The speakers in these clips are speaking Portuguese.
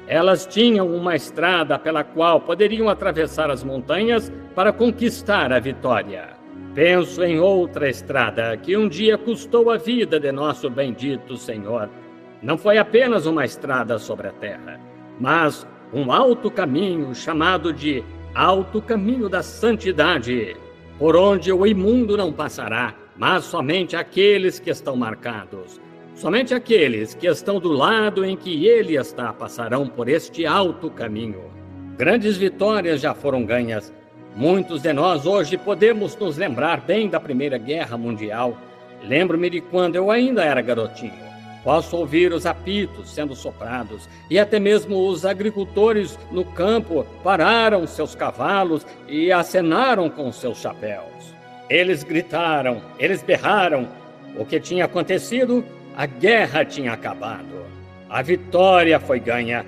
Elas tinham uma estrada pela qual poderiam atravessar as montanhas para conquistar a vitória. Penso em outra estrada que um dia custou a vida de nosso bendito Senhor. Não foi apenas uma estrada sobre a terra, mas um alto caminho chamado de Alto Caminho da Santidade, por onde o imundo não passará, mas somente aqueles que estão marcados. Somente aqueles que estão do lado em que ele está passarão por este alto caminho. Grandes vitórias já foram ganhas. Muitos de nós hoje podemos nos lembrar bem da Primeira Guerra Mundial. Lembro-me de quando eu ainda era garotinho. Posso ouvir os apitos sendo soprados e até mesmo os agricultores no campo pararam seus cavalos e acenaram com seus chapéus. Eles gritaram, eles berraram. O que tinha acontecido? A guerra tinha acabado. A vitória foi ganha.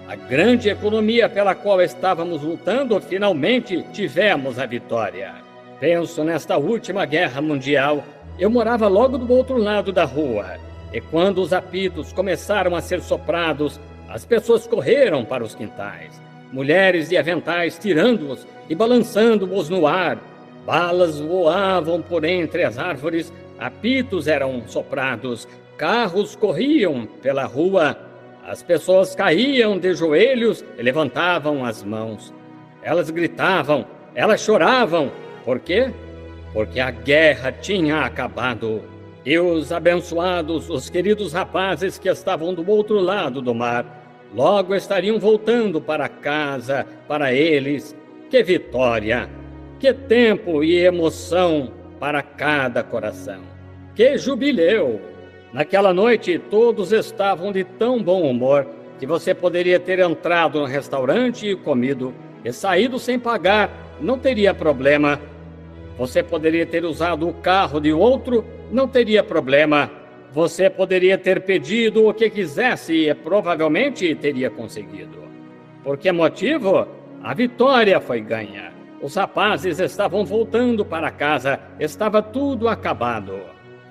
A grande economia pela qual estávamos lutando, finalmente tivemos a vitória. Penso nesta última guerra mundial. Eu morava logo do outro lado da rua. E quando os apitos começaram a ser soprados, as pessoas correram para os quintais. Mulheres de aventais tirando-os e balançando-os no ar. Balas voavam por entre as árvores, apitos eram soprados, carros corriam pela rua. As pessoas caíam de joelhos e levantavam as mãos. Elas gritavam, elas choravam. Por quê? Porque a guerra tinha acabado. E os abençoados, os queridos rapazes que estavam do outro lado do mar, logo estariam voltando para casa, para eles. Que vitória! Que tempo e emoção para cada coração! Que jubileu! Naquela noite, todos estavam de tão bom humor que você poderia ter entrado no restaurante e comido, e saído sem pagar, não teria problema. Você poderia ter usado o carro de outro, não teria problema. Você poderia ter pedido o que quisesse e provavelmente teria conseguido. Por que motivo? A vitória foi ganha. Os rapazes estavam voltando para casa, estava tudo acabado.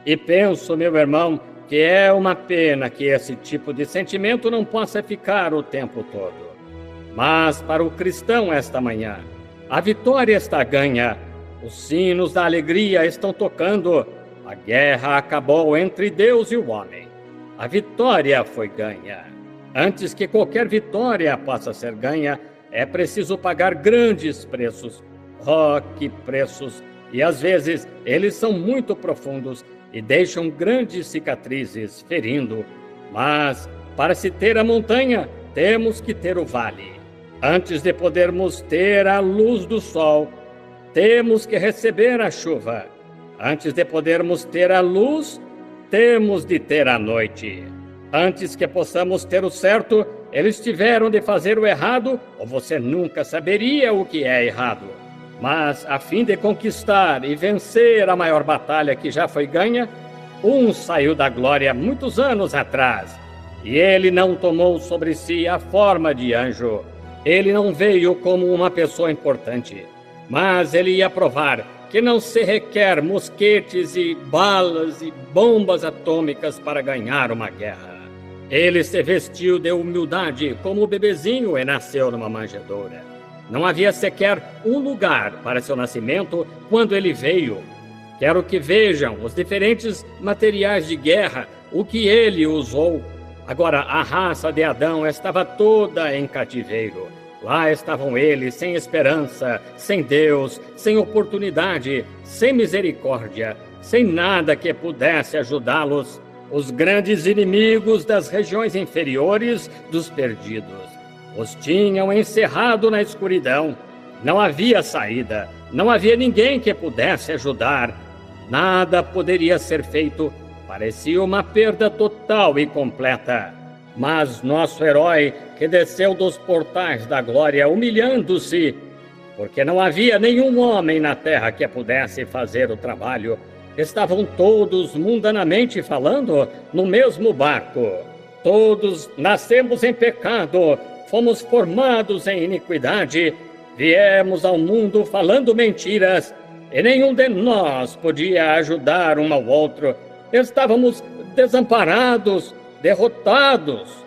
E penso, meu irmão, que é uma pena que esse tipo de sentimento não possa ficar o tempo todo. Mas para o cristão esta manhã, a vitória está ganha. Os sinos da alegria estão tocando. A guerra acabou entre Deus e o homem. A vitória foi ganha. Antes que qualquer vitória possa ser ganha, é preciso pagar grandes preços. Oh, que preços! E às vezes eles são muito profundos e deixam grandes cicatrizes, ferindo. Mas, para se ter a montanha, temos que ter o vale. Antes de podermos ter a luz do sol, temos que receber a chuva. Antes de podermos ter a luz, temos de ter a noite. Antes que possamos ter o certo, eles tiveram de fazer o errado, ou você nunca saberia o que é errado. Mas, a fim de conquistar e vencer a maior batalha que já foi ganha, um saiu da glória muitos anos atrás. E ele não tomou sobre si a forma de anjo. Ele não veio como uma pessoa importante. Mas ele ia provar que não se requer mosquetes e balas e bombas atômicas para ganhar uma guerra. Ele se vestiu de humildade como o bebezinho e nasceu numa manjedoura. Não havia sequer um lugar para seu nascimento quando ele veio. Quero que vejam os diferentes materiais de guerra, o que ele usou. Agora, a raça de Adão estava toda em cativeiro. Lá estavam eles, sem esperança, sem Deus, sem oportunidade, sem misericórdia, sem nada que pudesse ajudá-los. Os grandes inimigos das regiões inferiores dos perdidos. Os tinham encerrado na escuridão. Não havia saída, não havia ninguém que pudesse ajudar. Nada poderia ser feito. Parecia uma perda total e completa. Mas nosso herói, que desceu dos portais da glória humilhando-se, porque não havia nenhum homem na terra que pudesse fazer o trabalho, estavam todos, mundanamente falando, no mesmo barco. Todos nascemos em pecado, fomos formados em iniquidade, viemos ao mundo falando mentiras, e nenhum de nós podia ajudar um ao outro. Estávamos desamparados, derrotados.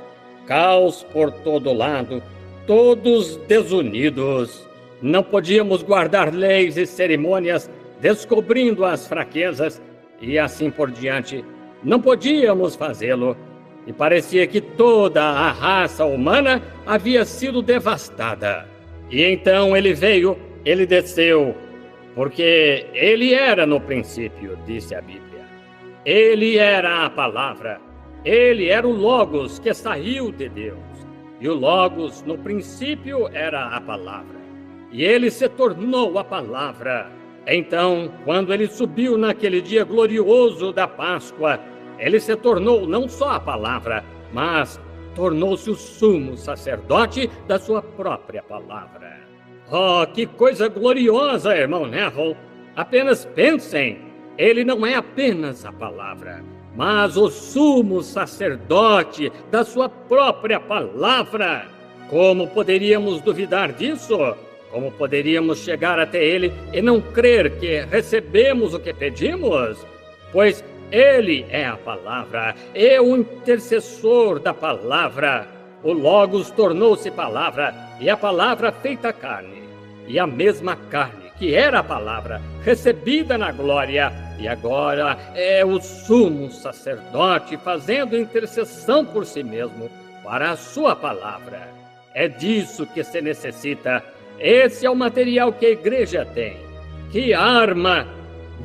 Caos por todo lado, todos desunidos. Não podíamos guardar leis e cerimônias, descobrindo as fraquezas e assim por diante. Não podíamos fazê-lo. E parecia que toda a raça humana havia sido devastada. E então ele veio, ele desceu, porque ele era no princípio, disse a Bíblia. Ele era a palavra, ele era o Logos que saiu de Deus. E o Logos no princípio era a palavra. E ele se tornou a palavra. Então, quando ele subiu naquele dia glorioso da Páscoa, ele se tornou não só a palavra, mas tornou-se o sumo sacerdote da sua própria palavra. Oh, que coisa gloriosa, irmão Neville! Apenas pensem, ele não é apenas a palavra, mas o sumo sacerdote da sua própria palavra. Como poderíamos duvidar disso? Como poderíamos chegar até ele e não crer que recebemos o que pedimos? Pois ele é a palavra, é o intercessor da palavra. O Logos tornou-se palavra, e a palavra feita carne. E a mesma carne, que era a palavra, recebida na glória, e agora é o sumo sacerdote fazendo intercessão por si mesmo, para a sua palavra. É disso que se necessita. Esse é o material que a igreja tem. Que arma!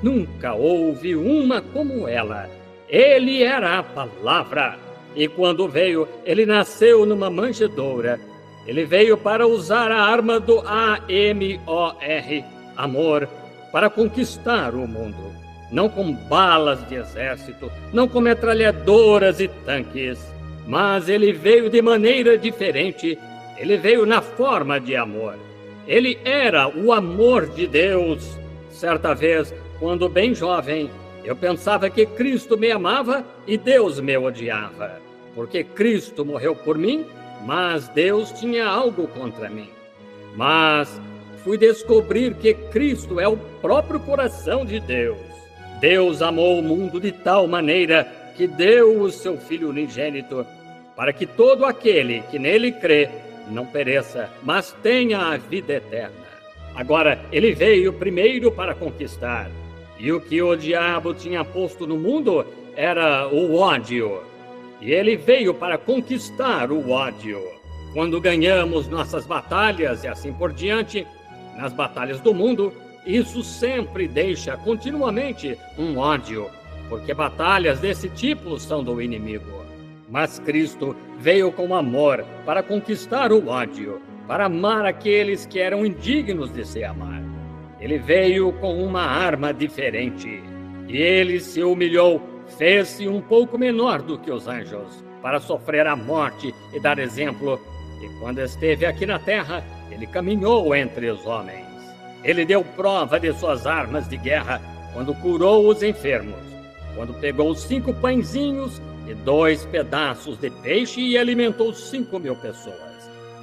Nunca houve uma como ela. Ele era a palavra. E quando veio, ele nasceu numa manjedoura. Ele veio para usar a arma do A-M-O-R, amor, para conquistar o mundo. Não com balas de exército, não com metralhadoras e tanques. Mas ele veio de maneira diferente. Ele veio na forma de amor. Ele era o amor de Deus. Certa vez, quando bem jovem, eu pensava que Cristo me amava e Deus me odiava, porque Cristo morreu por mim, mas Deus tinha algo contra mim. Mas fui descobrir que Cristo é o próprio coração de Deus. Deus amou o mundo de tal maneira que deu o seu Filho unigênito, para que todo aquele que nele crê não pereça, mas tenha a vida eterna. Agora, ele veio primeiro para conquistar. E o que o diabo tinha posto no mundo era o ódio. E ele veio para conquistar o ódio. Quando ganhamos nossas batalhas e assim por diante, nas batalhas do mundo, isso sempre deixa continuamente um ódio, porque batalhas desse tipo são do inimigo. Mas Cristo veio com amor para conquistar o ódio, para amar aqueles que eram indignos de se amar. Ele veio com uma arma diferente. E ele se humilhou, fez-se um pouco menor do que os anjos, para sofrer a morte e dar exemplo. E quando esteve aqui na terra, ele caminhou entre os homens. Ele deu prova de suas armas de guerra quando curou os enfermos, quando pegou 5 pãezinhos e 2 pedaços de peixe e alimentou 5.000 pessoas.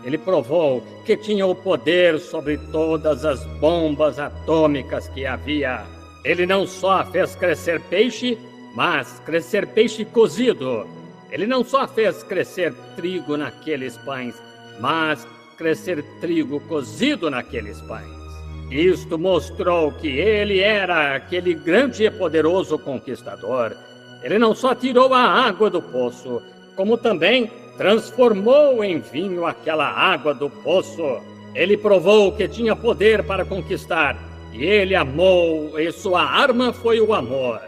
Ele provou que tinha o poder sobre todas as bombas atômicas que havia. Ele não só fez crescer peixe, mas crescer peixe cozido. Ele não só fez crescer trigo naqueles pães, mas crescer trigo cozido naqueles pães. Isto mostrou que ele era aquele grande e poderoso conquistador. Ele não só tirou a água do poço, como também transformou em vinho aquela água do poço. Ele provou que tinha poder para conquistar, e ele amou, e sua arma foi o amor.